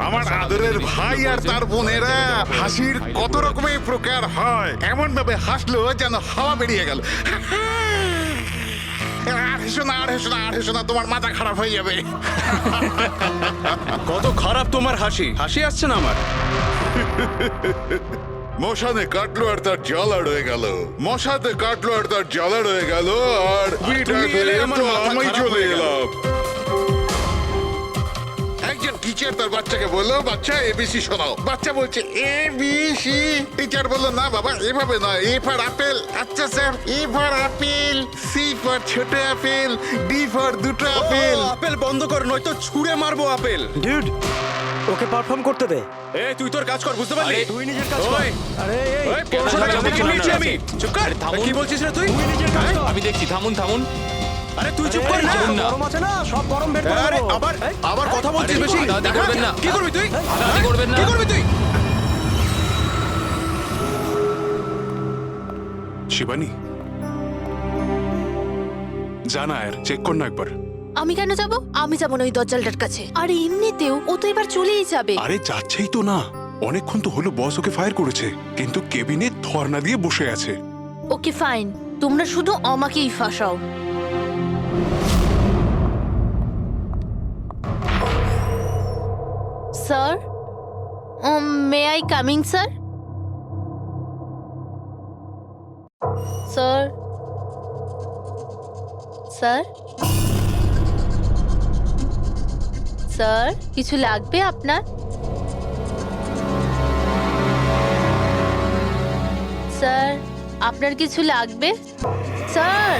আমার আদরের ভাই আর তার বোনেরা হাসির কত রকমের প্রকার হয়, এমন ভাবে হাসলো যেন হাওয়া বেরিয়ে গেল। আর হেসো না, আর হেসো না, আর হেসো না, তোমার মাথা খারাপ হয়ে যাবে। কত খারাপ তোমার হাসি, হাসি আসছে না আমার। মশানে কাটলো আর তার জ্বালা রয়ে গেল, মশাতে কাটলো আর তার জ্বালা রয়ে গেল, আর আমি চলে এলাম। একজন টিচার তার বাচ্চাকে বললো, বাচ্চা এবিসি শোনাও। বাচ্চা বলছে এবিসি। টিচার বললো, না বাবা এভাবে নয়, এ ফর আপেল। আচ্ছা sir, A for apple, C for ছোট আপেল, ডি ফর দুটো আপেল। আপেল বন্ধ কর, নয়তো ছুঁড়ে মারবো আপেল। ডিউড, ওকে পারফর্ম করতে দে। এই তুই তোর কাজ কর, বুঝতে পারলি? তুই নিজের কাজ কর। ওই, আরে এই, ওই, পড়াশোনার কাজ থেকে নিয়েছি আমি। চুপ কর। কি বলছিস না তুই? তুই নিজের কাজ কর। আমি দেখছি, থামুন থামুন। আরে তুই চুপ কর না। গরম আছে না, সব গরম বের করে আরে দেবো। আবার কথা বলছিস বেশি। হাতাহাতি করবেন না। কি করবি তুই? হাতাহাতি করবেন না। কি করবি তুই? শিবানী, জানা আর চেক কর না একবার। আমি কেন যাব? আমি যাব না ওই দজ্জালটার কাছে। আর এমনিতেও ও তো এবার চলেই যাবে। আরে যাচ্ছেই তো না, অনেকক্ষণ তো হলো বস ওকে ফায়ার করেছে, কিন্তু কেবিনে ধর্ণা দিয়ে বসে আছে। ওকে ফাইন, তোমরা শুধু আমাকেই ফাঁসাও। Sir, may I coming sir? Sir, sir, sir, কিছু লাগবে আপনার? স্যার, আপনার কিছু লাগবে? স্যার,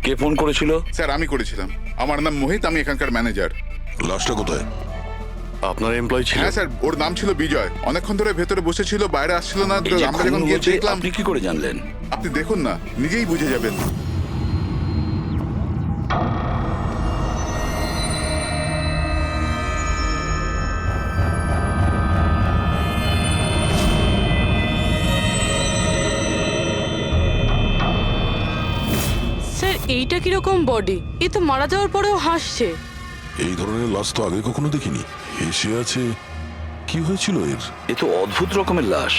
কে ফোন করেছিল? স্যার আমি করেছিলাম, আমার নাম মোহিত, আমি এখানকার ম্যানেজার। লাশটা কোথায়? আপনার এমপ্লয়ি ছিল? হ্যাঁ স্যার, ওর নাম ছিল বিজয়। অনেকক্ষণ ধরে ভেতরে বসেছিল, বাইরে আসছিল না। তো এই যে আমরা খুন যখন গিয়ে হয়েছে, দেখলাম। আপনি কি করে জানলেন? আপনি দেখুন না, নিজেই বুঝে যাবেন। স্যার, এইটা কিরকম বডি? এ তো মারা যাওয়ার পরেও হাসছে। এই ধরনের লাশ তো আগে কখনো দেখিনি। হেসে আছে, কি হয়েছিল এর? এ তো অদ্ভুত রকমের লাশ,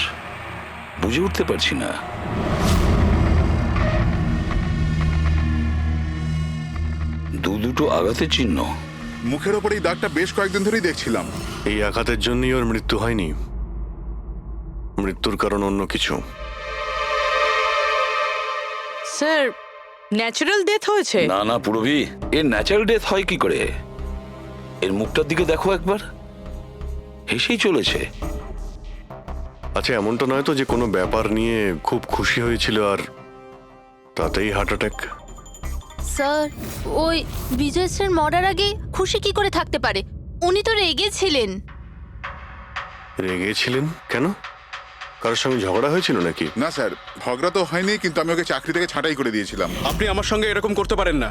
বুঝে উঠতে পারছি না। দুটো আঘাতের চিহ্ন। মুখের ওপর এই দাগটা বেশ কয়েকদিন ধরেই দেখছিলাম। এই আঘাতের জন্যই ওর মৃত্যু হয়নি, মৃত্যুর কারণ অন্য কিছু। স্যার, ন্যাচারাল ডেথ হয়েছে? না না পুরবি, এর ন্যাচারাল ডেথ হয় কি করে? এর মুখটার দিকে দেখো একবার, হেসেই চলেছে। আচ্ছা, এমনটা নয় তো যে কোনো ব্যাপার নিয়ে খুব খুশি হয়েছিল আর তাতেই হার্ট অ্যাটাক? স্যার, ওই বিজয় স্যার মরার আগে খুশি কি করে থাকতে পারে? উনি তো রেগেছিলেন। রেগেছিলেন কেন? কারোর সঙ্গে ঝগড়া হয়েছিল নাকি? না স্যার, ঝগড়া তো হয়নি, কিন্তু আমি ওকে চাকরি থেকে ছাঁটাই করে দিয়েছিলাম। আপনি আমার সঙ্গে এরকম করতে পারেন না।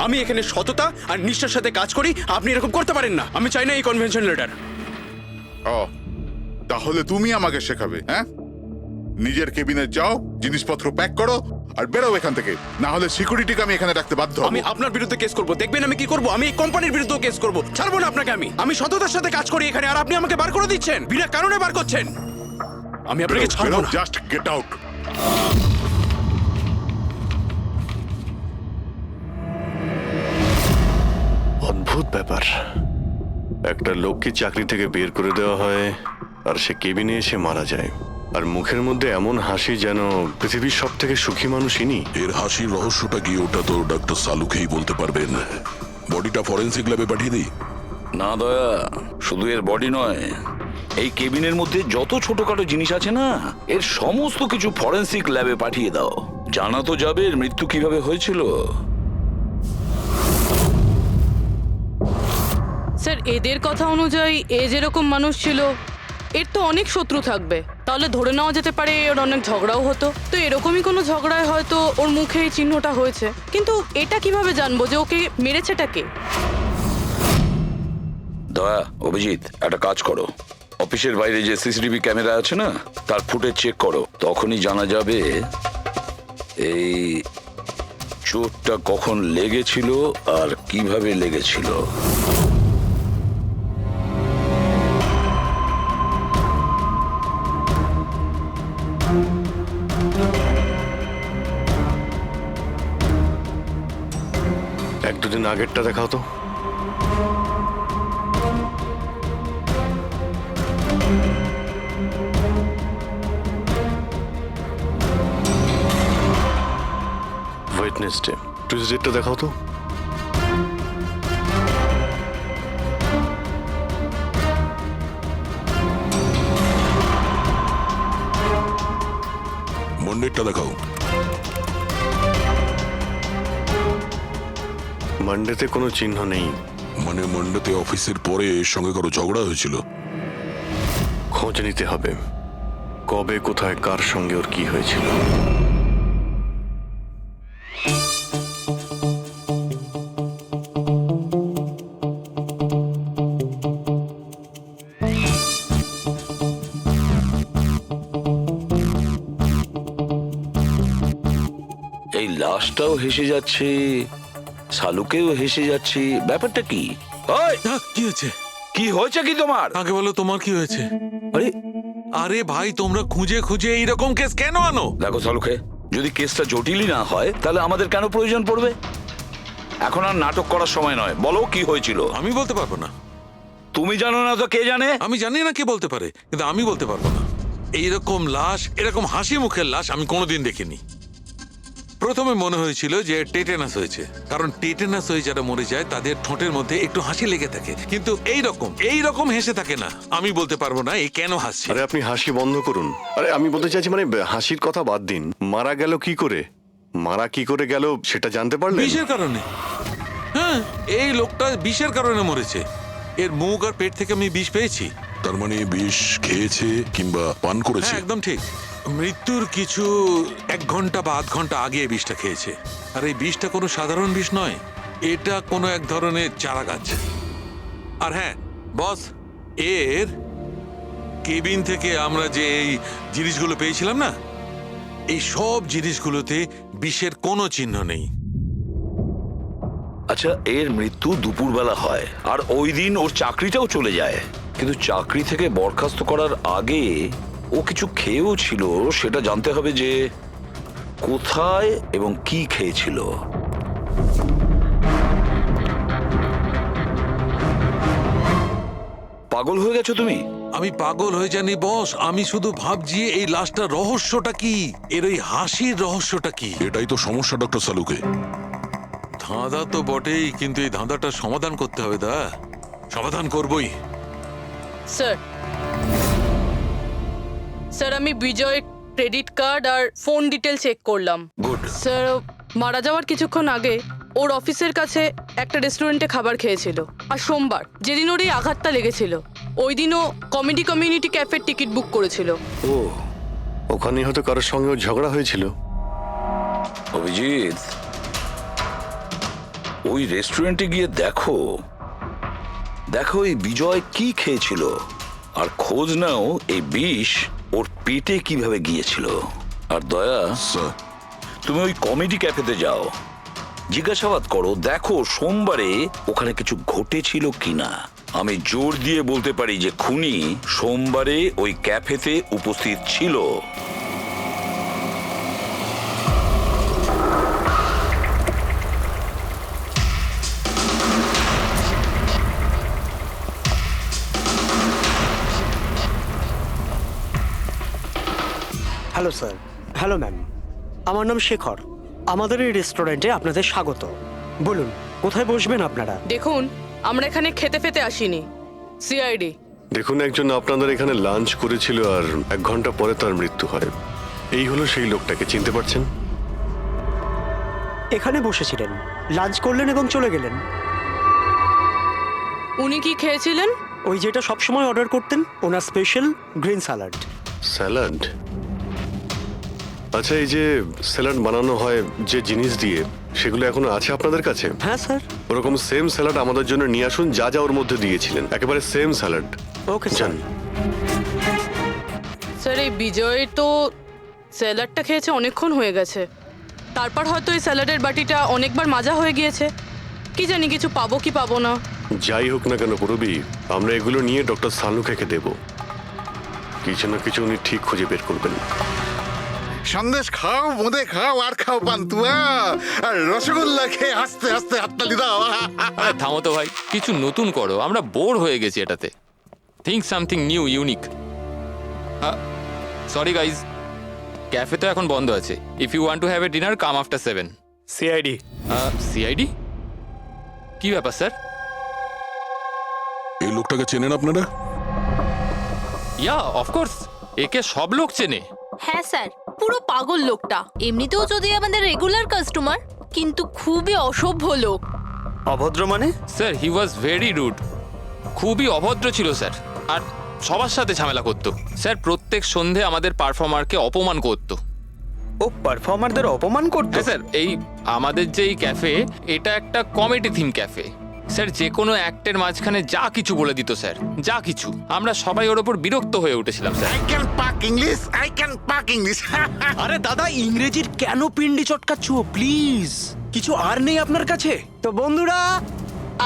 আমি এখানে সততা আর নিষ্ঠার সাথে কাজ করি, আপনি এরকম করতে পারেন না। আমি চাই না এই কনভেনশন লেটার। ও, তাহলে তুমি আমাকে শেখাবে? হ্যাঁ, নিজের কেবিনে যাও, জিনিসপত্র প্যাক করো আর বেরো এখান থেকে, না হলে সিকিউরিটিকে আমি এখানে রাখতে বাধ্য হব। আমি আপনার বিরুদ্ধে কেস করব, দেখবেন আমি কি করব। আমি এই কোম্পানির বিরুদ্ধে কেস করব, ছাড়বো না আপনাকে। আমি সততার সাথে কাজ করি এখানে, আর আপনি আমাকে বার করে দিচ্ছেন, বিনা কারণে বার করছেন। আমি আপনাকে ছাড়বো না। Just get out. অদ্ভুত ব্যাপার, একটা লোককে চাকরি থেকে বের করে দেওয়া হয় আর সে কেবিনে এসে মারা যায়, আর মুখের মধ্যে এমন হাসি যেন পৃথিবীর সব থেকে সুখী মানুষ ইনি। এর হাসির রহস্যটা কি, ওটা তো ডক্টর সালুকেই বলতে পারবেন। বডিটা ফরেন্সিক ল্যাবে পাঠিয়ে দিই? না দয়া, শুধু এর বডি নয়, এই কেবিনের মধ্যে যত ছোটখাটো জিনিস আছে না, এর সমস্ত কিছু ফরেন্সিক ল্যাবে পাঠিয়ে দাও। জানা তো যাবে এর মৃত্যু কিভাবে হয়েছিল। স্যার, এদের কথা অনুযায়ী এ যেরকম মানুষ ছিল, এর তো অনেক শত্রু থাকবে। তাহলে ধরে নেওয়া যেতে পারে ওর অনেক ঝগড়াও হতো। তো এরকমই কোনো ঝগড়ায় হয়তো ওর মুখে এই চিহ্নটা হয়েছে। কিন্তু এটা কিভাবে জানবো যে ওকে মেরেছেটা কে? দয়া, অভিজিৎ, একটা কাজ করো, অফিসের বাইরে যে সিসিটিভি ক্যামেরা আছে না, তার ফুটেজ চেক করো। তখনই জানা যাবে এই চোটটা কখন লেগেছিল আর কিভাবে লেগেছিল। এক দুদিন আগেরটা দেখাও তো। ওয়েডনেসডে, টিউসডেটা দেখাও তো। মন্ডেরটা দেখাও। মানডেতে কোনো চিহ্ন নেই। মানে মন্ডেতে অফিসের পরে এর সঙ্গে কারো ঝগড়া হয়েছিল? খোঁজ নিতে হবে কবে, কোথায়, কার সঙ্গে ওর কি হয়েছিল। এই লাশটাও হেসে যাচ্ছে, শালুকেও হেসে যাচ্ছে, ব্যাপারটা কি? ওই, কি হয়েছে? কি হয়েছে কি তোমার? আগে বলো তোমার কি হয়েছে? আরে আরে ভাই, তোমরা খুঁজে খুঁজে এইরকম কেস কেন আনো? দেখো শালুকে, যদি কেসটা জটিলই না হয় তাহলে আমাদের কেন প্রয়োজন পড়বে? এখন আর নাটক করার সময় নয়, বলো কি হয়েছিল। আমি বলতে পারবো না। তুমি জানো না তো কে জানে? আমি জানি না কে বলতে পারে, কিন্তু আমি বলতে পারবো না। এইরকম লাশ, এরকম হাসি মুখের লাশ আমি কোনোদিন দেখিনি। প্রথমে মনে হয়েছিল যে টেটেনাস হয়েছে, কারণ টেটেনাস হয়ে যারা মরে যায় তাদের ঠোঁটের মধ্যে একটু হাসি লেগে থাকে, কিন্তু এইরকম হেসে থাকে না। আমি বলতে পারবো না এই কেন হাসছে। আরে আপনি হাসি বন্ধ করুন। আরে আমি বলতে চাইছি, মানে হাসির কথা বাদ দিন, মারা গেল কি করে, মারা কি করে গেল সেটা জানতে পারলেন? বিষের কারণে। হ্যাঁ, এই লোকটা বিষের কারণে মরেছে। এর মুখ আর পেট থেকে আমি বিষ পেয়েছি। তার মানে বিষ খেয়েছে কিংবা পান করেছে? হ্যাঁ, একদম ঠিক। মৃত্যুর কিছু 1 ঘন্টা বা আধ ঘন্টা আগে এই বিষটা খেয়েছে। আর এই বিষটা কোনো সাধারণ বিষ নয়, এটা কোনো এক ধরনের চারা গাছ। আর হ্যাঁ বস, এর কেবিন থেকে আমরা যে এই জিনিসগুলো পেয়েছিলাম না, এই সব জিনিসগুলোতে বিষের কোনো চিহ্ন নেই। আচ্ছা, এর মৃত্যু দুপুরবেলা হয় আর ওই দিন ওর চাকরিটাও চলে যায়, কিন্তু চাকরি থেকে বরখাস্ত করার আগে ও কিছু খেয়েও ছিল। সেটা জানতে হবে যে কোথায় এবং কি খেয়েছিল। পাগল হয়ে গেছো তুমি? আমি পাগল হয়ে জানি বস, আমি শুধু ভাবছি এই লাশটার রহস্যটা কি, এর ওই হাসির রহস্যটা কি। এটাই তো সমস্যা ডক্টর সালুকে। ধাঁধা তো বটেই, কিন্তু এই ধাঁধাটার সমাধান করতে হবে। সমাধান করবই। স্যার, স্যার আমি বিজয়ের ক্রেডিট কার্ড আর ফোন ডিটেল চেক করলাম। গুড। স্যার, মারা যাওয়ার কিছুক্ষণ আগে ওর অফিসের কাছে একটা রেস্টুরেন্টে খাবার খেয়েছিল। আর সোমবার, যেদিন ওর এই আঘাতটা লেগেছিল, ওই দিনও কমেডি কমিউনিটি ক্যাফের টিকিট বুক করেছিল। ও, ওখানে হয়তো কারোর সঙ্গে ওর ঝগড়া হয়েছিল। অভিজিৎ, ওই রেস্টুরেন্টে গিয়ে দেখো এই বিজয় কি খেয়েছিল, আর খোঁজ নাও এই বিষ ওর পেটে কিভাবে গিয়েছিল। আর দয়া, স্যার, তুমি ওই কমেডি ক্যাফেতে যাও, জিজ্ঞাসাবাদ করো, দেখো সোমবারে ওখানে কিছু ঘটেছিল কিনা। আমি জোর দিয়ে বলতে পারি যে খুনি সোমবারে ওই ক্যাফেতে উপস্থিত ছিল। Hello sir. হ্যালো ম্যাম, আমার নাম শেখর। আমাদের এই রেস্টুরেন্টে আপনাদের স্বাগত। বলুন কোথায় বসবেন আপনারা? দেখুন, আমরা এখানে খেতে ফেতে আসিনি, সিআইডি। দেখুন, একজন আপনাদের এখানে লাঞ্চ করেছিল আর 1 ঘন্টা পরে তার মৃত্যু হয়। এই হলো সেই লোকটাকে, চিনতে পারছেন? এখানে বসেছিলেন, লাঞ্চ করলেন এবং চলে গেলেন। উনি কি খেয়েছিলেন? ওই যেটা সবসময় অর্ডার করতেন, ওনার স্পেশাল গ্রিন স্যালাড। স্যালাড? আচ্ছা, এই যে স্যালাড বানানো হয় যে জিনিস দিয়ে, সেগুলো এখনো আছে আপনাদের কাছে? হ্যাঁ স্যার। ওরকম সেম স্যালাড আমাদের জন্য নিয়ে আসুন, যা যা ওর মধ্যে দিয়েছিলেন, একেবারে সেম স্যালাড। ওকে জান। স্যার। স্যার এই বিজয় তো স্যালাডটা খেয়েছে অনেকক্ষণ হয়ে গেছে, তারপর হয়তো এই স্যালাডের বাটিটা অনেকবার মাজা হয়ে গিয়েছে। কি জানি কিছু পাবো কি পাবো না। যাই হোক না কেন পুরবি, আমরা এগুলো নিয়ে ডক্টর সালুখাকে দেব। কিছু না কিছু উনি ঠিক খুঁজে বের করবেন। সন্দেশ খাও, বোঁদে খাও, আর খাও পান্তুয়া, আর রসগোল্লা খেয়ে হাসতে হাসতে হাততালি দাও। আরে থামো তো ভাই, কিছু নতুন করো, আমরা বোর হয়ে গেছি এটাতে। Think something new, unique. Sorry guys, cafe তো এখন বন্ধ আছে। If you want to have a dinner, come after 7। CID. CID? কি ব্যাপার স্যার? এই লোকটাকে চেনেন আপনারা? ইয়া অফকোর্স, একে সব লোক চেনে। হ্যাঁ স্যার, পুরো পাগল লোকটা। এমনিতেও যদি আমাদের রেগুলার কাস্টমার, কিন্তু খুবই অসভ্য লোক। অভদ্র মানে? Sir he was very rude, খুবই অভদ্র ছিল স্যার। আর সবার সাথে ঝামেলা করতো স্যার। প্রত্যেক সন্ধে আমাদের পারফর্মারকে অপমান করতো। ও পারফর্মারদের অপমান করতো? হ্যাঁ স্যার, এই আমাদের যে এই ক্যাফে, এটা একটা কমেডি থিম ক্যাফে স্যার। যে কোনো অ্যাক্টের মাঝখানে যা কিছু বলে দিত স্যার, যা কিছু। আমরা সবাই ওর ওপর বিরক্ত হয়ে উঠেছিলাম স্যার। আই ক্যান পাক ইংলিশ, আই ক্যান পাক ইংলিশ। আরে দাদা, ইংরেজির কেন পিন্ডি চটকাচ্ছ? প্লিজ, কিছু আর নেই আপনার কাছে? তো বন্ধুরা,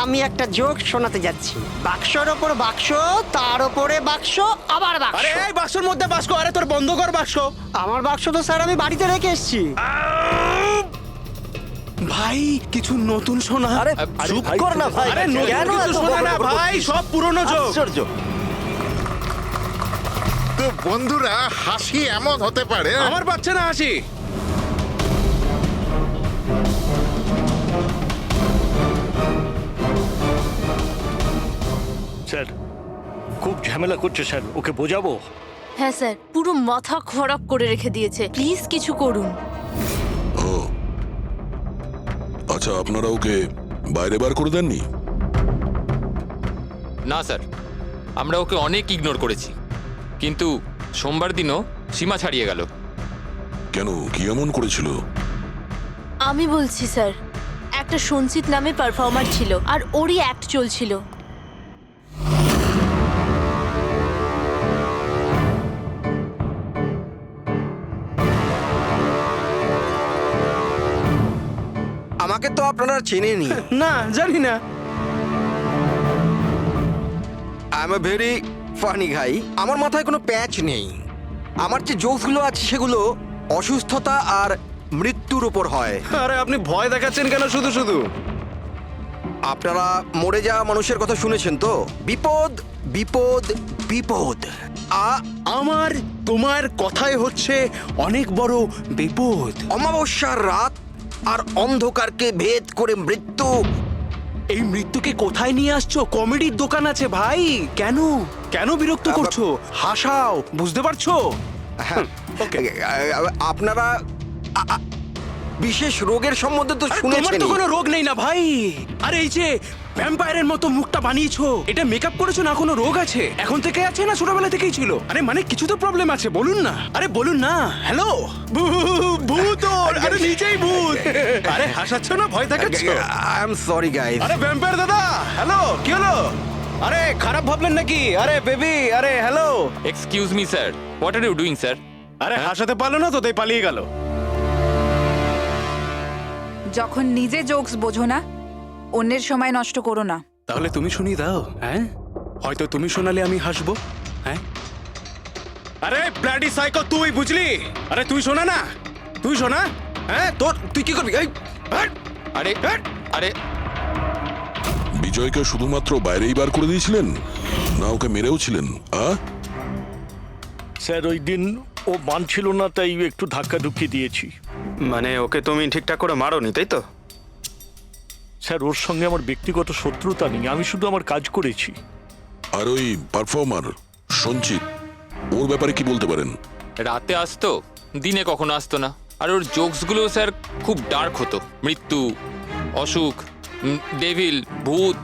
আমি একটা জোক শোনাতে যাচ্ছি। বাক্সর ওপর বাক্স, তার ওপরে বাক্স, আবার বাক্স। আরে এই বাক্সের মধ্যে বাক্স, আরে তোর বন্ধ কর বাক্স। আমার বাক্স তো স্যার আমি বাড়িতে রেখে এসেছি। ভাই কিছু নতুন শোনা। আরে চুপ কর না ভাই। আরে নতুন কেন কিছু এত শোনা না বকর বকর ভাই, করছিস? সব পুরনো জোক। আশ্চর্য। তো বন্ধুরা, হাসি এমন হতে পারে। আমার পাচ্ছে না হাসি। স্যার খুব ঝামেলা করছে স্যার, ওকে বোঝাবো? হ্যাঁ স্যার, পুরো মাথা খারাপ করে রেখে দিয়েছে। প্লিজ কিছু করুন। ও আচ্ছা, আপনারা ওকে বাইরে বার করে দেননি? না স্যার, আমরা ওকে অনেক ইগনোর করেছি, কিন্তু সোমবার দিনও সীমা ছাড়িয়ে গেল। কেন, কি এমন করেছিল? আমি বলছি স্যার, একটা সঞ্চিত নামে পারফর্মার ছিল, আর ওরই অ্যাক্ট চলছিল। আমাকে তো আপনারা চেনেনি। না, জানি না। I am a very funny guy. আমার মাথায় কোনো প্যাচ নেই। আমার যে জোকসগুলো আছে সেগুলো অসুস্থতা আর মৃত্যুর উপর হয়। আরে আপনি ভয় দেখাচ্ছেন কেন শুধু শুধু? আপনারা মরে যাওয়া মানুষের কথা শুনেছেন তো? বিপদ বিপদ বিপদ। আমার তোমার কথাই হচ্ছে অনেক বড় বিপদ। অমাবস্যার রাত আর অন্ধকারকে ভেদ করে মৃত্যু। এই মৃত্যুকে কোথায় নিয়ে আসছো? কমেডির দোকান আছে ভাই। কেন কেন বিরক্ত করছো? হাসাও, বুঝতে পারছো? আপনারা বিশেষ রোগের সম্বন্ধে তো তোমার শুনেছেন। তো কোনো রোগ নেই না ভাই। আরে এই যে ভ্যাম্পায়ারের মতো মুখটা বানিয়েছো, এটা মেকআপ করেছো না? কোনো রোগ আছে? এখন থেকে আছে না ছোটবেলা থেকেই ছিল? আরে মানে কিছু তো প্রবলেম আছে, বলুন না। আরে বলুন না। হ্যালো, ভূত! আরে নিজেই ভূত। আরে হাসাচ্ছ না, ভয় দেখাচ্ছ? I am sorry guys. আরে ভ্যাম্পায়ার দাদা, হ্যালো, কি হলো? আরে খারাপ ভাবলেন নাকি? আরে বেবি, আরে hello. Excuse me sir, what are you doing sir? আরে হাসাতে পারলো না তো, তাই পালিয়ে গেল। যখন নিজে জোকস বোঝো না, অন্যের সময় নষ্ট করো না। তাহলে তুমি শুনিয়ে দাও। হ্যাঁ, হয়তো তুমি শোনালে আমি হাসবো। হ্যাঁ, আরে ব্লাডি সাইকো, তুই বুঝলি? আরে তুই শোনা না, তুই শোনা। হ্যাঁ, তুই কি করবি? আরে আরে বিজয়কে শুধুমাত্র বাইরেই বার করে দিয়েছিলেন, না ওকে মেরেও ছিলেন? স্যার ওই দিন ও মানছিল না, তাই একটু ধাক্কা ধুক্কি দিয়েছি। মানে ওকে তুমি ঠিকঠাক করে মারোনি, তাই তো? স্যার ওর সঙ্গে আমার ব্যক্তিগত শত্রুতা নেই, আমি শুধু আমার কাজ করেছি। আর ওই পারফর্মার সঞ্চিত, ওর ব্যাপারে কি বলতে পারেন? রাতে আসতো, দিনে কখনো আসতো না। আর ওর জোকসগুলো স্যার খুব ডার্ক হতো। মৃত্যু, অসুখ, ডেভিল, ভূত,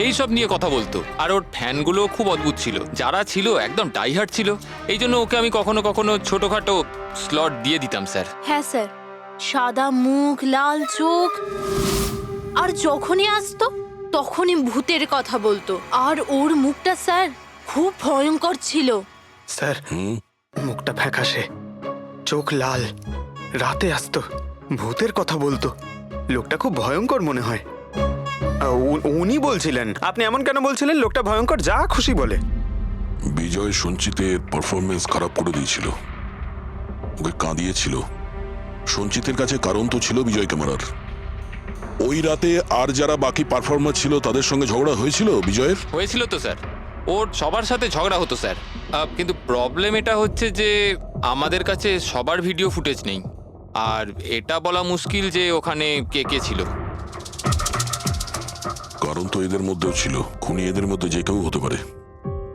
এইসব নিয়ে কথা বলতো। আর ওর ফ্যানগুলো খুব অদ্ভুত ছিল, যারা ছিল একদম ডাইহার্ট ছিল। এই জন্য ওকে আমি কখনো কখনো ছোটখাটো স্লট দিয়ে দিতাম স্যার। হ্যাঁ স্যার, সাদা মুখ, লাল চোখ, আর যখনই আসতো তখনই ভূতের কথা বলতো। আর ওর মুখটা স্যার খুব ভয়ঙ্কর ছিল। স্যার মুখটা ফ্যাকাশে, চোখ লাল, রাতে আসতো, ভূতের কথা বলতো। লোকটা খুব ভয়ঙ্কর মনে হয়। উনি বলছিলেন, আপনি এমন কেন বলছিলেন? লোকটা ভয়ঙ্কর, যা খুশি বলে। বিজয় সঞ্চিতের পারফরমেন্স খারাপ করে দিয়েছিল, ওকে কাঁদিয়েছিল। সঞ্চিতের কাছে কারণ তো ছিল বিজয়কে মারার। ওই রাতে আর যারা বাকি পারফর্মার ছিল তাদের সঙ্গে ঝগড়া হয়েছিল বিজয়ের। হয়েছিল তো স্যার, ওর সবার সাথে ঝগড়া হতো স্যার। কিন্তু প্রবলেম এটা হচ্ছে যে আমাদের কাছে সবার ভিডিও ফুটেজ নেই, আর এটা বলা মুশকিল যে ওখানে কে কে ছিল। কারণ তো এদের মধ্যেও ছিল, খুনি এদের মধ্যে যে কেউ হতে পারে।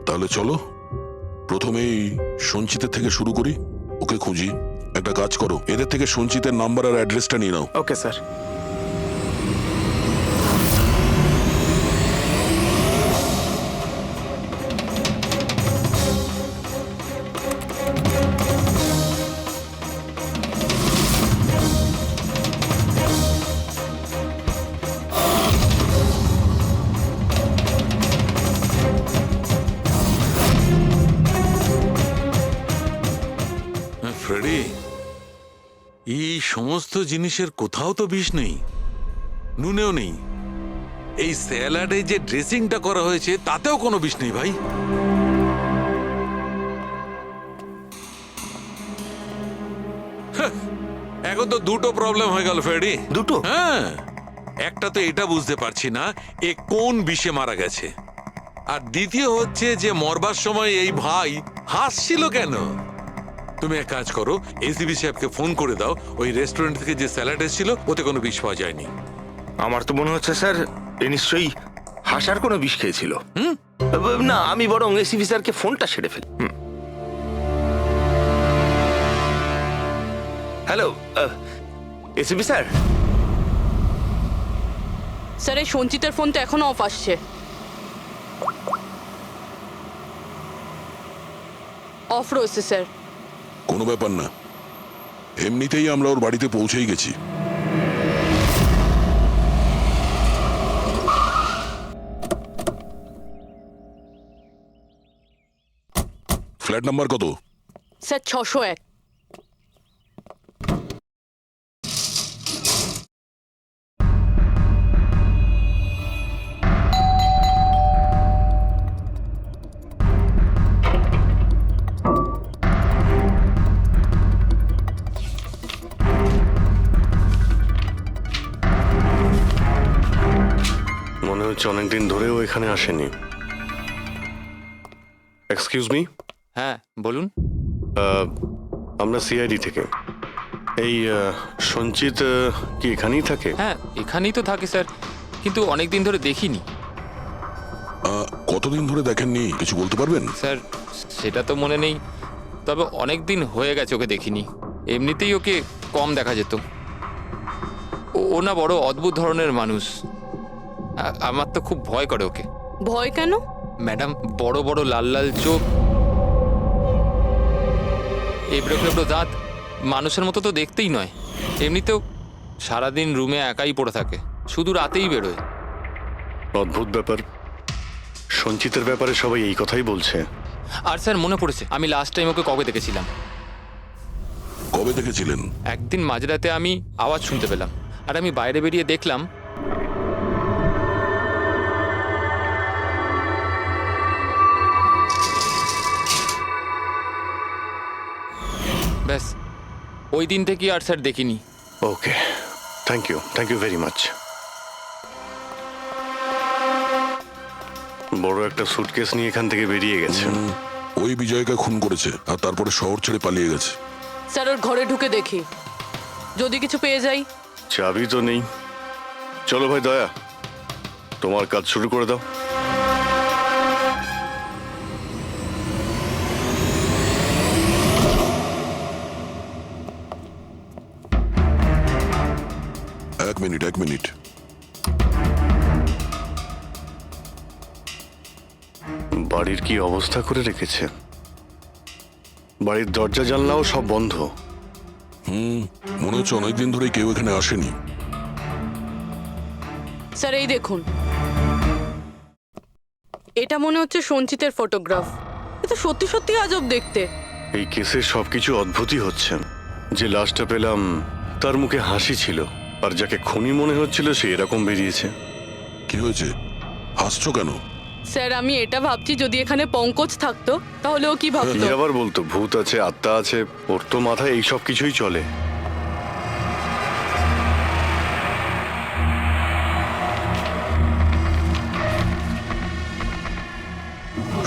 তাহলে চলো প্রথমেই সঞ্চিতের থেকে শুরু করি, ওকে খুঁজি। একটা কাজ করো, এদের থেকে সঞ্চিতের নাম্বার আর অ্যাড্রেসটা নিয়ে নাও। Okay sir. ফ্রেডি, এই সমস্ত জিনিসের কোথাও তো বিষ নেই, নুনেও নেই। এই স্যালাডে যে ড্রেসিংটা করা হয়েছে তাতেও কোনো বিষ নেই ভাই। এখন তো দুটো প্রবলেম হয়ে গেল ফ্রেডি। দুটো? হ্যাঁ, একটা তো এটা বুঝতে পারছি না এ কোন বিষে মারা গেছে, আর দ্বিতীয় হচ্ছে যে মরবার সময় এই ভাই হাসছিল কেন। তুমি এক কাজ করো, এসিবি সাহেবকে ফোন করে দাও, ওই রেস্টুরেন্ট থেকে যে স্যালাড এসেছিল ওতে কোনো বিষ পাওয়া যায়নি। আমার তো মনে হচ্ছে স্যার এ নিশ্চয়ই হাসার কোনো বিষ খেয়েছিল। না, আমি বরং এসিবি স্যারকে ফোনটা সেরে ফেলি। Hello ACB sir. স্যার এই সঞ্চিতের ফোন তো এখনো অফ আসছে। অফ রয়েছে স্যার। কোনো ব্যাপার না, এমনিতেই আমরা ওর বাড়িতে পৌঁছেই গেছি। ফ্ল্যাট নাম্বার কত? স্যার 601। মনে হচ্ছে অনেকদিন ধরেও এখানে আসেনি। Excuse me. হ্যাঁ বলুন। আমরা সিআইডি থেকে। এই সঞ্চিত কি এখানেই থাকে? হ্যাঁ এখানেই তো থাকে স্যার, কিন্তু অনেক দিন ধরে দেখিনি। কতদিন ধরে দেখেননি কিছু বলতে পারবেন? স্যার সেটা তো মনে নেই, তবে অনেক দিন হয়ে গেছে ওকে দেখিনি। এমনিতেই ওকে কম দেখা যেত। ও না বড় অদ্ভুত ধরনের মানুষ, আমার তো খুব ভয় করে ওকে। ভয় কেন? ম্যাডাম, বড় বড় লাল লাল চোখ, এবড়ো খেবড়ো দাঁত, মানুষের মতো তো দেখতেই নয়। এমনিতেও সারাদিন রুমে একাই পড়ে থাকে, শুধু রাতেই বেরোয়। অদ্ভুত ব্যাপার। সঞ্চিতের ব্যাপারে সবাই এই কথাই বলছে। আর স্যার মনে পড়েছে, আমি লাস্ট টাইম ওকে কবে দেখেছিলাম। কবে দেখেছিলেন? একদিন মাঝরাতে আমি আওয়াজ শুনতে পেলাম, আর আমি বাইরে বেরিয়ে দেখলাম ব্যাস। ওই দিন থেকে আর স্যার দেখিনি। ওকে, থ্যাংক ইউ ভেরি মাচ। বড় একটা সুটকেস নিয়ে এখান থেকে বেরিয়ে গেছে। ওই বিজয়কে খুন করেছে আর তারপরে শহর ছেড়ে পালিয়ে গেছে। স্যার ওর ঘরে ঢুকে দেখি, যদি কিছু পেয়ে যাই। চাবি তো নেই। চলো ভাই দয়া, তোমার কাজ শুরু করে দাও। এক মিনিট। বাড়ির কি অবস্থা করে রেখেছে। বাড়ির দরজা জানলাও সব বন্ধ। মনে হচ্ছে অনেকদিন ধরে কেউ এখানে আসেনি। স্যার এই দেখুন। এটা মনে হচ্ছে সঞ্চিতের ফটোগ্রাফ। এটা সত্যি সত্যি আজব দেখতে। এই কেসে সবকিছু অদ্ভুতই হচ্ছে। যে লাশটা পেলাম তার মুখে হাসি ছিল, আর যাকে খুনি মনে হচ্ছিল সে এরকম বেরিয়েছে। কি হয়েছে, হাসছো কেন? স্যার আমি এটা ভাবছি যদি এখানে পঙ্কজ থাকতো তাহলে ও কি কি ভাবতো। আবার বলতো ভূত আছে, আত্মা আছে, ওর তো মাথায় এই সব কিছুই চলে।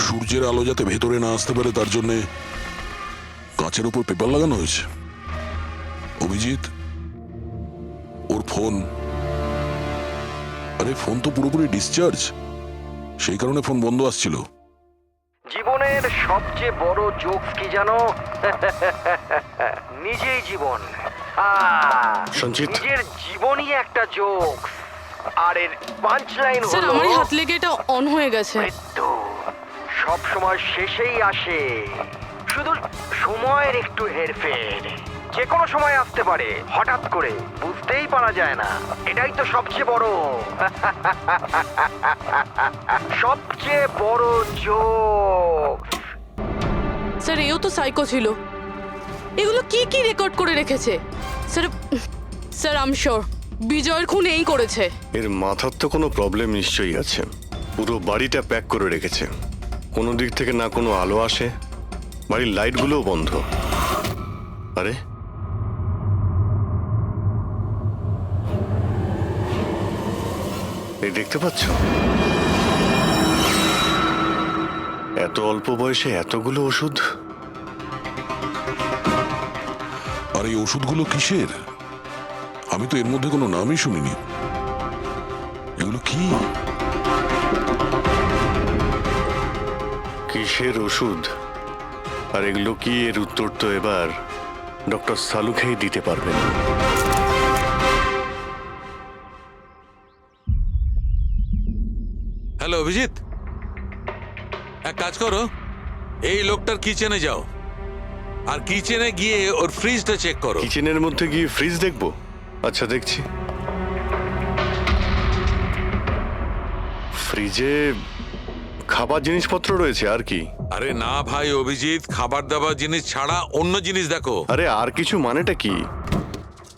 সূর্যের আলো যাতে ভেতরে না আসতে পারে তার জন্য কাঁচের উপর পেপার লাগানো হয়েছে। অভিজিৎ, ওর ফোন, আরে ফোন তো পুরোপুরি ডিসচার্জ, সেই কারণে ফোন বন্ধ আসছিল। জীবনের সবচেয়ে বড় জোকস কি জানো? নিজেই জীবন। সঞ্চিত, নিজের জীবনই একটা জোকস। আর এর পাঞ্চ লাইন স্যার হলো আমারই হাত লেগে এটা অন হয়ে গেছে। মৃত্যু সব সময় শেষেই আসে, শুধু সময়ের একটু হেরফের। যে কোনো সময় আসতে পারে, হঠাৎ করে বুঝতেই পারা যায় না। এটাই তো সবচেয়ে বড় সবচেয়ে বড় জোক। স্যার এও তো সাইকো ছিল। এগুলো কি কি রেকর্ড করে রেখেছে? স্যার আই এম শিওর বিজয়ের খুন এই করেছে। এর মাথার তো কোনো প্রবলেম নিশ্চয়ই আছে। পুরো বাড়িটা প্যাক করে রেখেছে, কোনো দিক থেকে না কোনো আলো আসে, বাড়ির লাইটগুলোও বন্ধ। আরে এই দেখতে পাচ্ছ, এত অল্প বয়সে এতগুলো ওষুধ। আর এই ওষুধগুলো কিসের? আমি তো এর মধ্যে কোনো নামই শুনিনি। এগুলো কি? কিসের ওষুধ আর এগুলো কি, এর উত্তর তো এবার ডক্টর সালুখেই দিতে পারবেন। হ্যালো অভিজিৎ, এক কাজ করো, এই লোকটার কিচেনে যাও আর কিচেনে গিয়ে ওর ফ্রিজটা চেক করো। কিচেনের মধ্যে গিয়ে ফ্রিজ দেখবো? আচ্ছা দেখছি। ফ্রিজে খাবার জিনিসপত্র রয়েছে আর কি? আরে না ভাই অভিজিৎ, খাবার দাবার জিনিস ছাড়া অন্য জিনিস দেখো। আরে আর কিছু মানেটা কি?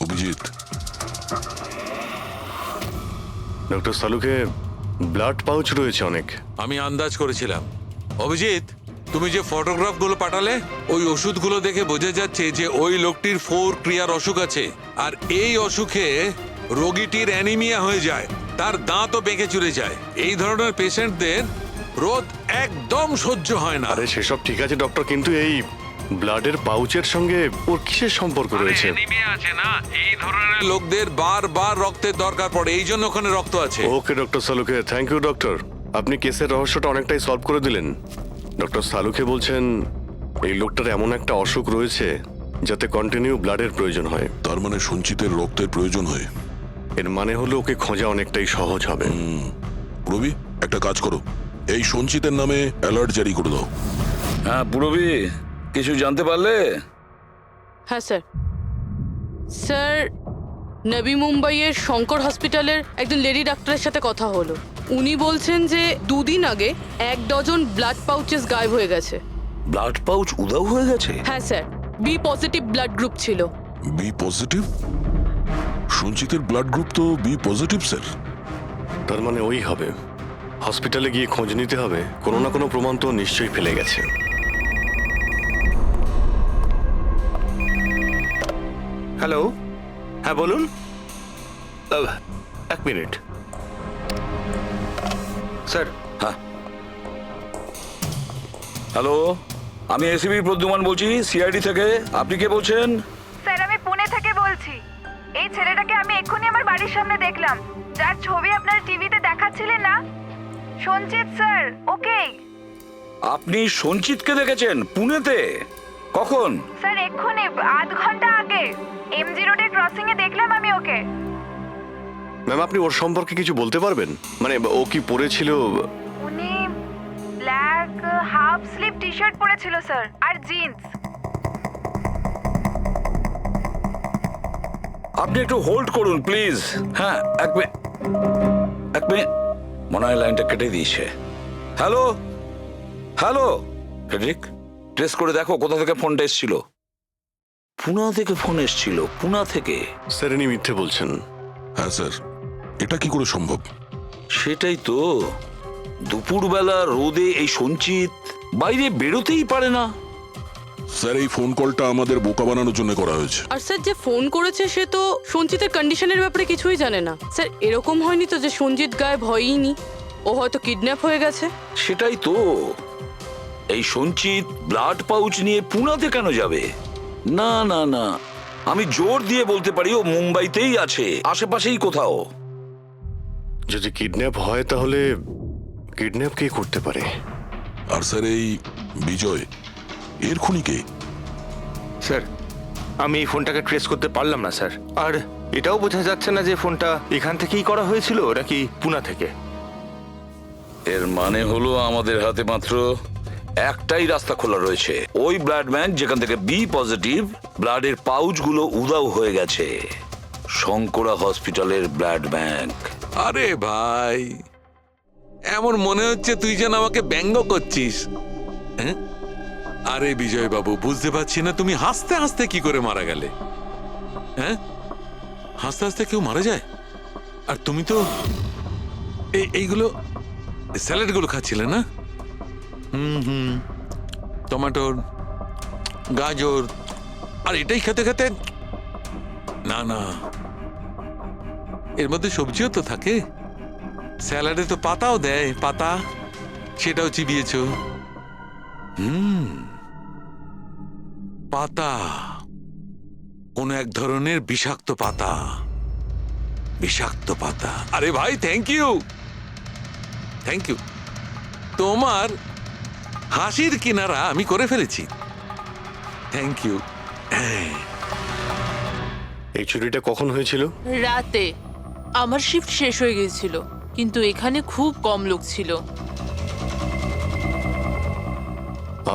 অভিজিৎ, ডক্টর সালুকে ব্লাড পাউচ রয়েছে অনেক। আমি আন্দাজ করেছিলাম। অভিজিৎ, তুমি যে ফটোগ্রাফগুলো পাঠালে ওই ওষুধগুলো দেখে বোঝা যাচ্ছে যে ওই লোকটির 4 ক্রিয়ার অসুখ আছে, আর এই অসুখে রোগীটির অ্যানিমিয়া হয়ে যায়, তার দাঁতও বেঁকে চুরে যায়। এই ধরনের পেশেন্টদের রোদ একদম সহ্য হয় না। আরে সেসব ঠিক আছে ডক্টর, কিন্তু এই ব্লাডের পাউচের সঙ্গে ওর কিসের সম্পর্ক রয়েছে? অ্যানিমিয়া আছে না, এই ধরনের লোকদের বারবার রক্তের দরকার পড়ে, এই জন্য ওখানে রক্ত আছে। ওকে ডক্টর সালুকে, থ্যাংক ইউ ডক্টর। আপনি কেসের রহস্যটা অনেকটাই সলভ করে দিলেন। ডক্টর সালুকে বলছেন এই লোকটার এমন একটা অসুখ রয়েছে যাতে কন্টিনিউ ব্লাডের প্রয়োজন হয়। তার মানে সঞ্চিতের রক্তের প্রয়োজন হয়। এর মানে হলো ওকে খোঁজা অনেকটাই সহজ হবে। রবি, একটা কাজ করো, এই সঞ্চিতের নামে অ্যালার্ট জারি করে দাও। হ্যাঁ পুরবি, কিছু জানতে পারলে? হ্যাঁ স্যার। স্যার নবী মুম্বাইয়ের শঙ্কর হসপিটালের একজন লেডি ডাক্তারের সাথে কথা হলো। উনি বলছেন যে 2 দিন আগে 1 ডজন ব্লাড পাউচেস গায়েব হয়ে গেছে। ব্লাড পাউচ উধাও হয়ে গেছে? হ্যাঁ sir, B positive blood group ছিল। B positive? সঞ্চিতের ব্লাড গ্রুপ তো বি পজিটিভ স্যার। তার মানে ওই হবে। হসপিটালে গিয়ে খোঁজ নিতে হবে, কোনো না কোনো প্রমাণ তো নিশ্চয়ই ফেলে গেছে। হ্যালো, হ্যাঁ বলুন। 1 মিনিট স্যার। হ্যাঁ হ্যালো, আমি এসিবি প্রদ্যুমান বলছি, সিআইডি থেকে। আপনি কে বলছেন? স্যার আমি পুনে থেকে বলছি। এই ছেলেটাকে আমি এক্ষুনি আমার বাড়ির সামনে দেখলাম, যার ছবি আপনার টিভিতে দেখাচ্ছিলেন না, সঞ্চিত স্যার। ওকে আপনি সঞ্চিতকে দেখেছেন পুনেতে? কখন? স্যার এক্ষুনি 1/2 ঘন্টা আগে এমজি রোডের ক্রসিং এ দেখলাম আমি ওকে। ম্যাম আপনি ওর সম্পর্কে কিছু বলতে পারবেন? মানে ও কি পরেছিল? উনি black half sleeve T shirt পরেছিল স্যার, আর জিন্স। আপনি একটু হোল্ড করুন প্লিজ। হ্যাঁ 1 মিনিট, মনে হয় লাইনটা কেটে দিয়েছে। হ্যালো হ্যালো ফ্রেডরিক, ট্রেস করে দেখো কোথা থেকে ফোনটা এসেছিল। পুনা থেকে ফোন এসেছিল, পুনা থেকে। স্যার ইনি মিথ্যে বলছেন। হ্যাঁ স্যার, এটা কি করে সম্ভব? সেটাই তো, দুপুরবেলা রোদে এই সঞ্চিত বাইরে বেরোতেই পারে না। স্যার এই ফোন কলটা আমাদের বোকা বানানোর জন্য করা হয়েছে। আর স্যার যে ফোন করেছে সে তো সঞ্জিতের কন্ডিশনের ব্যাপারে কিছুই জানে না। স্যার এরকম হয়নি তো যে সঞ্জিত গায়েব হয়ইনি, ও হয়তো কিডন্যাপ হয়ে গেছে। সেটাই তো, এই সঞ্চিত ব্লাড পাউচ নিয়ে পুনাতে কেন যাবে? না না না, আমি জোর দিয়ে বলতে পারি ও মুম্বাইতেই আছে, আশেপাশেই কোথাও। যদি কিডন্যাপ হয় তাহলে কিডন্যাপ কে করতে পারে? আর স্যার এই বিজয়, এর খুনি কে? স্যার আমি এই ফোনটাকে ট্রেস করতে পারলাম না স্যার। আর এটাও বোঝা যাচ্ছে না যে ফোনটা এখান থেকেই করা হয়েছিল নাকি পুনা থেকে। এর মানে হলো আমাদের হাতে মাত্র একটাই রাস্তা খোলা রয়েছে, ওই ব্লাড ব্যাংক যেখান থেকে বি পজিটিভ ব্লাডের পাউচগুলো উধাও হয়ে গেছে, শঙ্করা হসপিটালের ব্লাড ব্যাংক। আরে ভাই, এমন মনে হচ্ছে তুই যেন আমাকে ব্যঙ্গ করছিস। হ্যাঁ? আরে বিজয় বাবু, বুঝতে পারছি না তুমি হাসতে হাসতে কি করে মারা গেলে। হ্যাঁ, হাসতে হাসতে কেউ মারা যায়? আর তুমি তো এইগুলো স্যালাড গুলো খাচ্ছিলে না? টমেটোর, গাজর, আর এটাই খেতে খেতে, না না, এর মধ্যে সবজিও তো থাকে। স্যালাডে তো পাতাও দেয়, পাতা, সেটাও চিবিয়েছ। পাতা, কোন এক ধরনের বিষাক্ত পাতা, বিষাক্ত পাতা। আরে ভাই, থ্যাংক ইউ, থ্যাংক ইউ। তোমার হাসির কিনারা আমি করে ফেলেছি, থ্যাংক ইউ। এই চুরিটা কখন হয়েছিল? রাতে। আমার শিফট শেষ হয়ে গিয়েছিল, কিন্তু এখানে খুব কম লোক ছিল।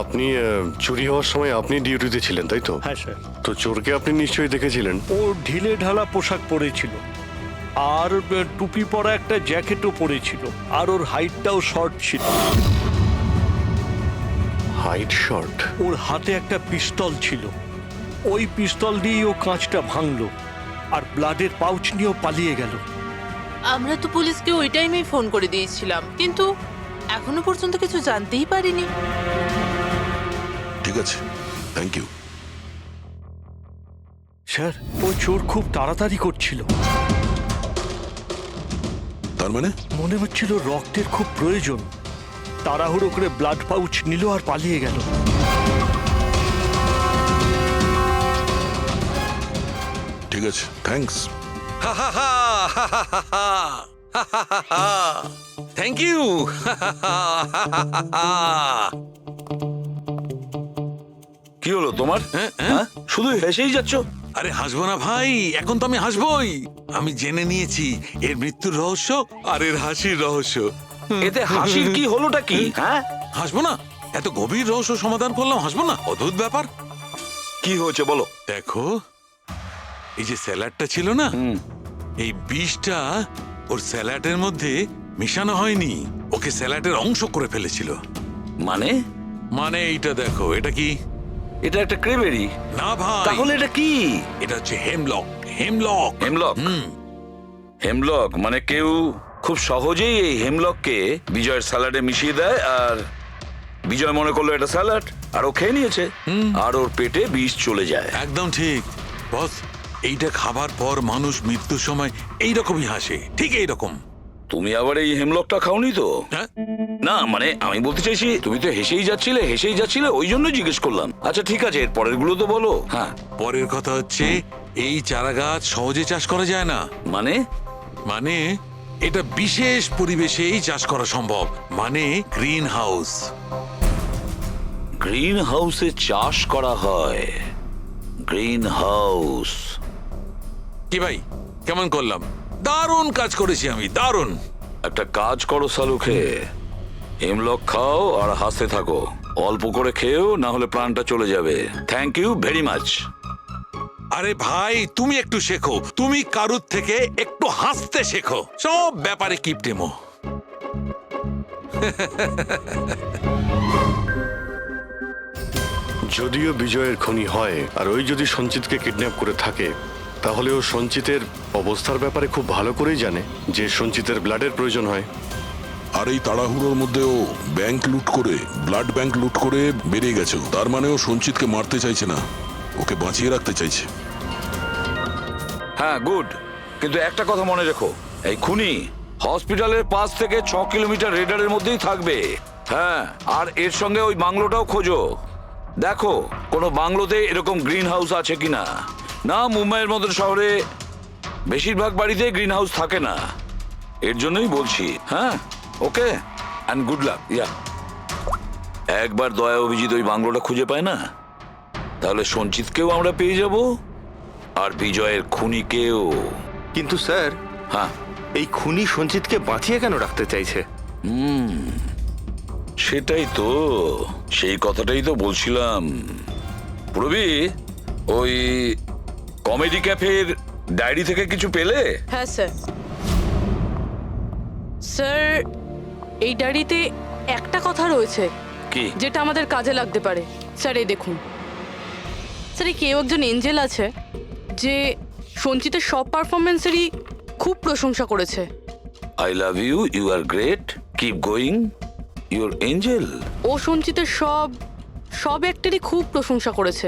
আপনি চুরি হওয়ার সময় আপনি ডিউটিতে ছিলেন, তাই তো? হ্যাঁ স্যার। তো চোরকে আপনি নিশ্চয়ই দেখেছিলেন। ও ঢিলে ঢালা পোশাক পরেছিল, আর টুপি পরা একটা জ্যাকেটও পরেছিল, আর ওর হাইটটাও শর্ট ছিল। Height short? ওর হাতে একটা পিস্তল ছিল, ওই পিস্তল দিয়েই ও কাঁচটা ভাঙলো, আর ব্লাডের পাউচ নিয়েও পালিয়ে গেল। আমরা তো পুলিশকে ওই টাইমেই ফোন করে দিয়েছিলাম, কিন্তু এখনো পর্যন্ত কিছু জানতেই পারিনি। ঠিক আছে, থ্যাংক ইউ। স্যার ও চোর খুব তাড়াতাড়ি করছিল, তার মানে? মনে হচ্ছিল রক্তের খুব প্রয়োজন, তাড়াহুড়ো করে ব্লাড পাউচ নিল আর পালিয়ে গেল। ঠিক আছে, থ্যাঙ্কস। Thank you. কি হলো তোমার? হ্যাঁ, শুধু হেসেই যাচ্ছ। আরে হাসবো না ভাই, এখন তো আমি হাসবোই। আমি জেনে নিয়েছি এর মৃত্যুর রহস্য আর এর হাসির রহস্য। এতে হাসির কি হলোটা কি? হ্যাঁ, হাসবো না? এত গভীর রহস্য সমাধান করলাম, হাসবো না? অদ্ভুত ব্যাপার। কি হয়েছে বলো। দেখো, এই যে স্যালাডটা ছিল না, এই বিষটা ওর স্যালাডের মধ্যে মিশানো হয়নি, ওকে স্যালাডের অংশ করে ফেলেছিল। মানে? মানে এইটা দেখো, এটা কি? এটা একটা ক্রেবেরি। না ভাই। তাহলে এটা কি? এটা হচ্ছে হেমলক। হেমলক। হেমলক? হেমলক মানে কেউ খুব সহজেই এই হেমলককে বিজয়ের স্যালাডে মিশিয়ে দেয়, আর বিজয় মনে করলো এটা স্যালাড, আর ও খেয়ে নিয়েছে, আর ওর পেটে বিষ চলে যায়। একদম ঠিক বস। এইটা খাবার পর মানুষ মৃত্যুর সময় এইরকমই হাসে, ঠিক এইরকম। তুমি আবার এই হেমলকটা খাওনি তো? না মানে আমি বলতে চাইছি, তুমি তো হেসেই যাচ্ছিলে, ওই জন্য জিজ্ঞেস করলাম। আচ্ছা ঠিক আছে, এর পরের গুলো তো বলো। হ্যাঁ, পরের কথা হচ্ছে এই চারা গাছ সহজে চাষ করা যায় না। মানে? মানে এটা বিশেষ পরিবেশেই চাষ করা সম্ভব, মানে গ্রিন হাউস। গ্রিন হাউসে চাষ করা হয়? Green house? কি ভাই, কেমন করলাম? দারুণ কাজ করেছি আমি, দারুণ। একটা কাজ করো সালুখে, হেমলক খাও আর হাসতে থাকো। অল্প করে খেয়েও, না হলে প্রাণটা চলে যাবে। Thank you very much. আরে ভাই, তুমি একটু শেখো, তুমি কারুর থেকে একটু হাসতে শেখো, সব ব্যাপারে কিপটেমো। যদিও বিজয়ের খুনি হয় আর ওই যদি সঞ্চিতকে কিডন্যাপ করে থাকে, তাহলে ও সঞ্চিতের অবস্থার ব্যাপারে খুব ভালো করেই জানে যে সঞ্চিতের ব্লাডের প্রয়োজন হয়। আর এই তাড়াহুড়োর মধ্যে ও ব্যাংক লুট করে, ব্লাড ব্যাংক লুট করে বেরিয়ে গেছে। তার মানে ও সঞ্চিতকে মারতে চাইছে না, ওকে বাঁচিয়ে রাখতে চাইছে। হ্যাঁ, গুড। কিন্তু একটা কথা মনে রেখো, এই খুনি হসপিটালের 5 থেকে 6 কিলোমিটার রেডারের মধ্যেই থাকবে। হ্যাঁ, আর এর সঙ্গে ওই বাংলোটাও খোঁজো। দেখো কোনো বাংলোতে এরকম গ্রিন হাউস আছে কিনা। না, মুম্বাইয়ের মতো শহরে বেশিরভাগ বাড়িতে গ্রিন হাউস থাকে না। এর জন্যই বলছি। হ্যাঁ, ওকে, অ্যান্ড গুড লাক। ইয়া, একবার দয়া অভিজিৎ ওই বাংলোটা খুঁজে পায় না, তাহলে সঞ্চিতকেও আমরা পেয়ে যাব আর বিজয়ের খুনিকেও। কিন্তু স্যার, হ্যাঁ, এই খুনি সঞ্চিতকে বাঁচিয়ে কেন রাখতে চাইছে? সেটাই তো, সেই কথাটাই তো বলছিলাম। প্রবি, ওই কমেডি ক্যাফের ডায়েরি থেকে কিছু পেলে? হ্যাঁ স্যার। স্যার, এই ডায়েরিতে একটা কথা রয়েছে কি? যেটা আমাদের কাজে লাগতে পারে। স্যার, এই দেখুন। স্যার, এই কেউ একজন এঞ্জেল আছে যে সঞ্চিতের সব পারফরমেন্সেরই খুব প্রশংসা করেছে। I love you, you are great, keep going, your angel. ও সঞ্চিতের সব অ্যাক্টেরই খুব প্রশংসা করেছে।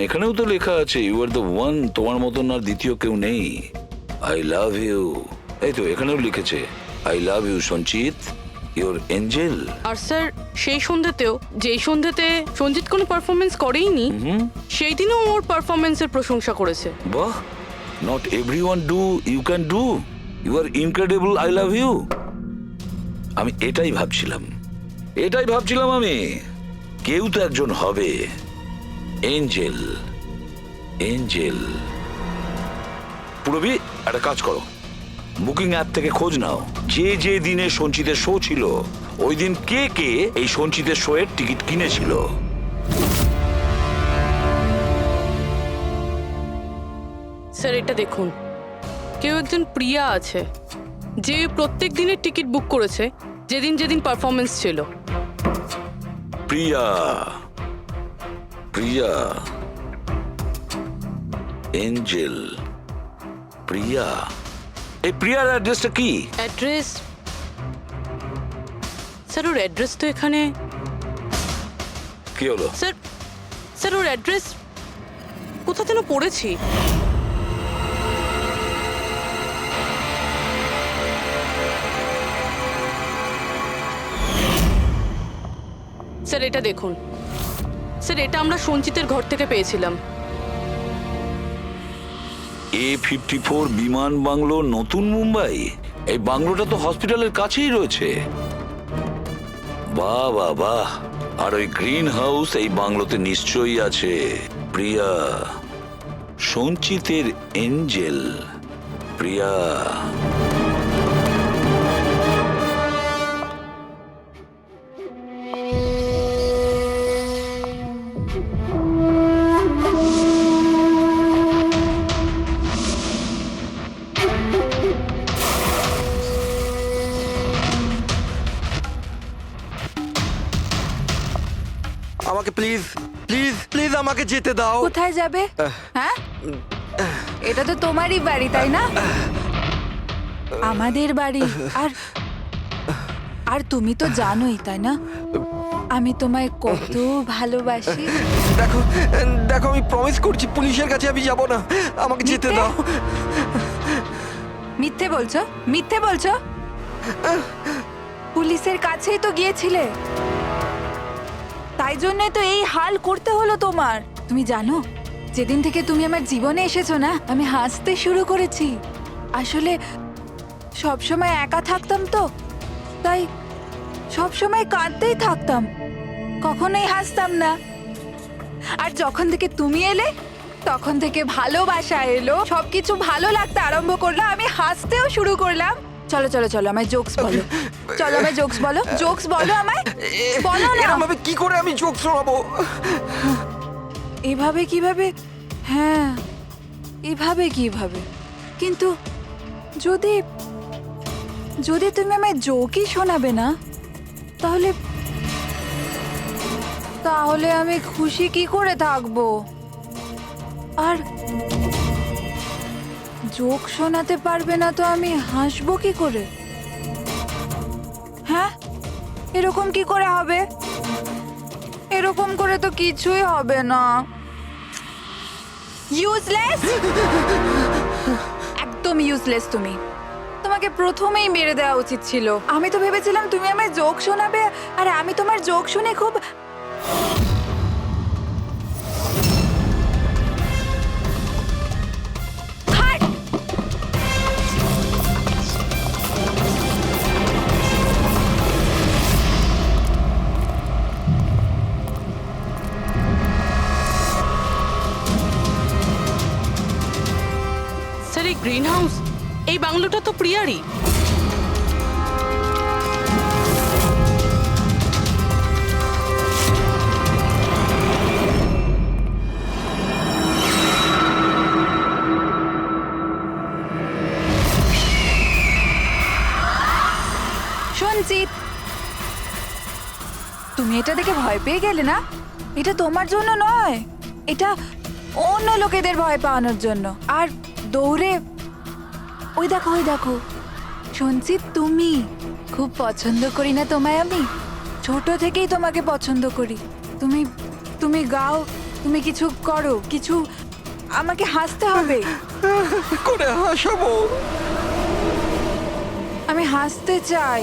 এখানেও তো লেখা আছে ইউ আর দ্য ওয়ান, তোমার মতন আর দ্বিতীয় কেউ নেই। আই লাভ ইউ, এই তো এখানেও লিখেছে আই লাভ ইউ সঞ্চিত, ইউর এঞ্জেল। আর স্যার, সেই সন্ধ্যেতেও, যেই সন্ধ্যেতে সঞ্জিত কোনো পারফরমেন্স করেইনি, সেই দিনও ওর পারফরমেন্সের প্রশংসা করেছে। বাহ, not everyone do, you can do, you are incredible, I love you. আমি এটাই ভাবছিলাম আমি, কেউ তো একজন হবে এঞ্জেল। পুরবি, একটা কাজ করো, বুকিং অ্যাপ থেকে খোঁজ নাও যে দিনে সঞ্চিতের শো ছিল, ওই দিন কে এই সঞ্চিতের শো এর টিকিট কিনেছিল। স্যার, এটা দেখুন, কেউ একজন প্রিয়া আছে যে প্রত্যেক দিনের টিকিট বুক করেছে যেদিন পারফরমেন্স ছিল। প্রিয়া, এঞ্জেল, প্রিয়া। এই প্রিয়ার অ্যাড্রেসটা কি? অ্যাড্রেস? স্যার, ওর অ্যাড্রেস তো এখানে। কি হলো? স্যার, ওর অ্যাড্রেস কোথা যেন পড়েছি। স্যার, এটা দেখুন। স্যার, এটা আমরা সঞ্চিতের ঘর থেকে পেয়েছিলাম। A54 বিমান বাংলো, নতুন মুম্বাই। এই বাংলোটা তো হসপিটালের কাছেই রয়েছে। বাহ বাহ বাহ। আর ওই গ্রিন হাউস এই বাংলোতে নিশ্চয়ই আছে। প্রিয়া, সঞ্চিতের এঞ্জেল, প্রিয়া। আমাকে প্লিজ প্লিজ প্লিজ আমাকে যেতে দাও। কোথায় যাবে? হ্যাঁ, এটা তো তোমারই বাড়ি, তাই না? আমাদের বাড়ি। আর তুমি তো জানোই, তাই না, আমি তোমায় কত ভালোবাসি। দেখো দেখো, আমি প্রমিস করছি পুলিশের কাছে আমি যাব না, আমাকে যেতে দাও। মিথ্যে বলছো? পুলিশের কাছেই তো গিয়েছিলে, তাই জন্যই তো এই হাল করতে হলো তোমার। তুমি জানো, যেদিন থেকে তুমি আমার জীবনে এসেছো না, আমি হাসতে শুরু করেছি। আসলে সবসময় একা থাকতাম তো, তাই সবসময় কাঁদতেই থাকতাম, কখনোই হাসতাম না। আর যখন থেকে তুমি এলে, তখন থেকে ভালোবাসা এলো, সবকিছু ভালো লাগতে আরম্ভ করলো, আমি হাসতেও শুরু করলাম। চলো আমায় জোকস বলো। জোকস বলো আমায়, বলো না। এরকমভাবে কি করে আমি জোক শোনাবো? এভাবে কিভাবে? হ্যাঁ, এভাবে কিভাবে? কিন্তু যদি তুমি আমায় জোকই শোনাবে না, তাহলে তাহলে আমি খুশি কি করে থাকবো? আর জোক শোনাতে পারবে না তো আমি হাসবো কি করে? হ্যাঁ, এরকম কি করে হবে? এরকম করে তো কিছুই হবে না। ইউজলেস, একদম ইউজলেস তুমি। তোমাকে প্রথমেই মেরে দেওয়া উচিত ছিল। আমি তো ভেবেছিলাম তুমি আমায় জোক শোনাবে, আর আমি তোমার জোক শুনে খুব হাট! স্যার, এই গ্রিন হাউস, এই বাংলোটা তো প্রিয়ারই। সঞ্চিত, তুমি এটা দেখে ভয় পেয়ে গেলে না? এটা তোমার জন্য নয়, এটা অন্য লোকেদের ভয় পাওয়ানোর জন্য। আর দৌড়ে ওই দেখো, ওই দেখো সঞ্চিত, তুমি খুব পছন্দ করি না তোমায় আমি? ছোট থেকেই তোমাকে পছন্দ করি। তুমি তুমি গাও, তুমি কিছু করো, কিছু আমাকে হাসতে হবে। করে হাসাবো? আমি হাসতে চাই।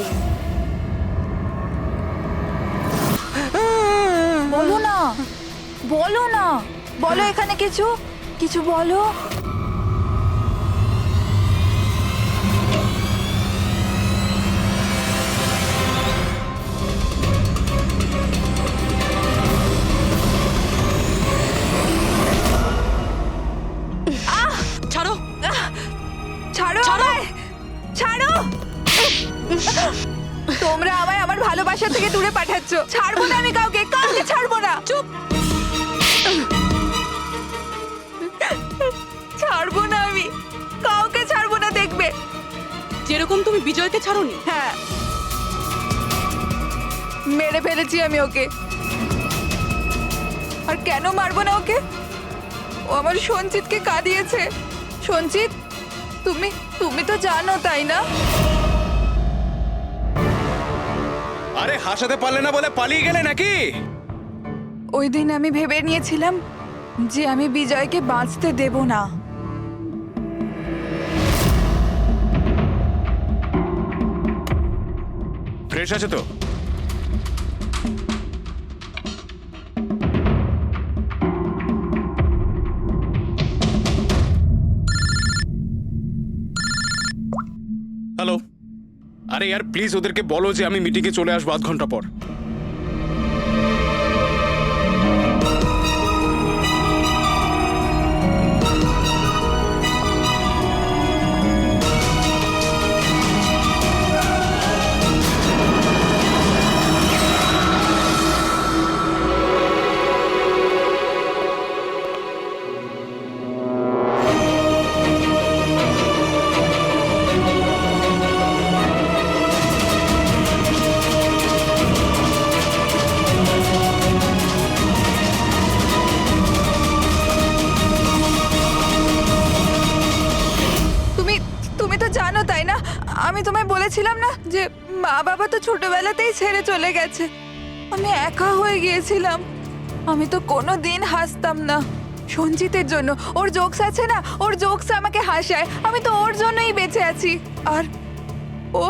বলো না, বলো না, বলো এখানে কিছু কিছু বলো। ছাড়ো, ছাড়ো আমায়, ছাড়ো। তোমরা আমায় আমার ভালোবাসা থেকে দূরে পাঠাচ্ছ। ছাড়বো না আমি কাউকে, কাউকে ছাড়বো না। চুপ। ছাড়বো না আমি, কাউকে ছাড়বো না, দেখবে। যেরকম তুমি বিজয়কে ছাড়োনি। হ্যাঁ, মেরে ফেলেছি আমি ওকে। আর কেন মারবো না ওকে? ও আমার সঞ্চিতকে কাঁদিয়েছে। সঞ্চিত, তুমি তুমি তো জানো, তাই না? আরে হাসাতে পারলে না বলে পালিয়ে গেলে নাকি? ওই দিন আমি ভেবে নিয়েছিলাম যে আমি বিজয়কে বাঁচতে দেব না। ফ্রেশ আছে তো? হ্যালো, আরে यार প্লিজ ওদেরকে বলো যে আমি মিটিংয়ে চলে আসবো আধ ঘন্টা পর। আমি তোমায় বলেছিলাম না যে মা বাবা তো ছোটবেলাতেই ছেড়ে চলে গেছে। আমি একা হয়ে গিয়েছিলাম। আমি তো কোনো দিন হাসতাম না সঞ্জিতের জন্য। ওর জোকস আছে না, ওর জোকস আমাকে হাসায়। আমি তো ওর জন্যই বেঁচে আছি। আর ও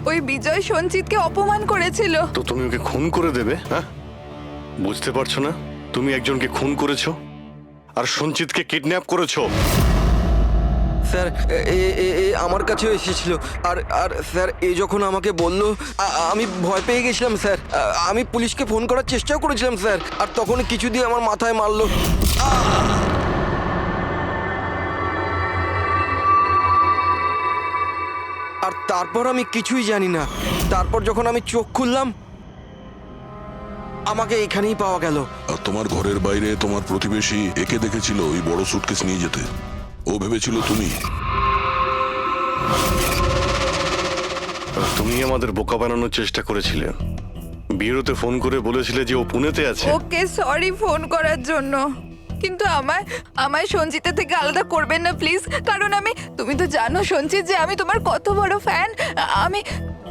ওই বিজয় সঞ্জিতকে অপমান করেছিল। তো তুমি ওকে খুন করে দেবে? হ্যাঁ, বুঝতে পারছো না? তুমি একজনকে খুন করেছো আর সঞ্জিতকে কিডন্যাপ করেছো। স্যার, আমার কাছেও এসেছিল। আর আর স্যার, যখন আমাকে বললো আমি ভয় পেয়ে গেছিলাম স্যার। আমি পুলিশকে ফোন করার চেষ্টাও করেছিলাম স্যার। আর তখন কিছু দিয়ে আমার মাথায় মারলো। আর তারপর আমি কিছুই জানি না। তারপর যখন আমি চোখ খুললাম, আমাকে এখানেই পাওয়া গেল। আর তোমার ঘরের বাইরে তোমার প্রতিবেশী একে দেখেছিল ওই বড় সুটকেস নিয়ে যেতে। ও ভেবেছিল তুমি। তুমি আমাদের বোকা বানানোর চেষ্টা করেছিলে। বিয়েতে ফোন করে বলেছিলে যে ও পুনেতে আছে। ওকে সরি ফোন করার জন্য, কিন্তু আমায় সঞ্চিতা থেকে আলাদা করবেন না প্লিজ, কারণ তুমি তো জানো সঞ্চিত যে আমি তোমার কত বড় ফ্যান।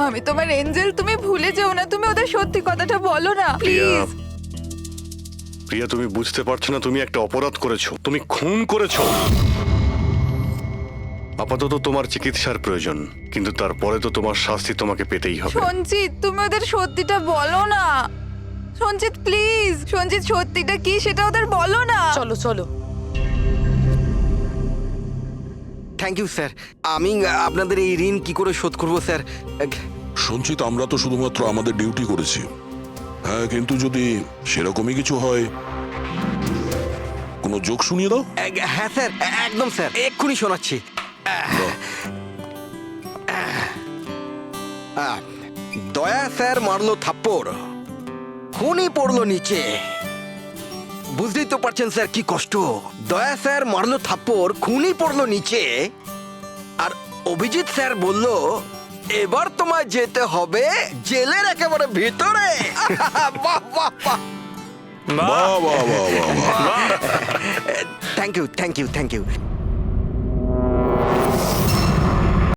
আমি তোমার এঞ্জেল, তুমি ভুলে যেও না, তুমি ওদের সত্যি কথাটা বলো না প্রিয়া, প্লিজ। প্রিয়া তুমি বুঝতে পারছো না, তুমি একটা অপরাধ করেছো, তুমি খুন করেছো। আপাতত তোমার চিকিৎসার প্রয়োজন, কিন্তু তারপরে তো তোমার শাস্তি তোমাকে পেতেই হবে। সঞ্চিত তুমি ওদের সত্যিটা বলো না। সঞ্চিত প্লিজ, সঞ্চিত সত্যিটা কি সেটা ওদের বলো না। চলো চলো। Thank you sir. আমি আপনাদের এই ঋণ কি করে শোধ করব স্যার? সঞ্চিত, আমরা তো শুধুমাত্র আমাদের ডিউটি করেছি। হ্যাঁ, কিন্তু যদি সেরকমই কিছু হয়, কোনো জোক শুনিয়ে দাও। হ্যাঁ স্যার, একদম স্যার, এক্ষুনি শোনাচ্ছি। দয়া স্যার মারলো থাপ্পড়, খুনি পড়লো নিচে। বুঝতেই তো পারছেন স্যার কি কষ্ট। দয়া স্যার মারলো থাপ্পড়, খুনি পড়লো নিচে, আর অভিজিৎ স্যার বলল এবার তোমায় যেতে হবে জেলের একেবারে ভিতরে। বাহ বাহ বাহ। বাহ বাহ বাহ বাহ বাহ। Thank you thank you thank you.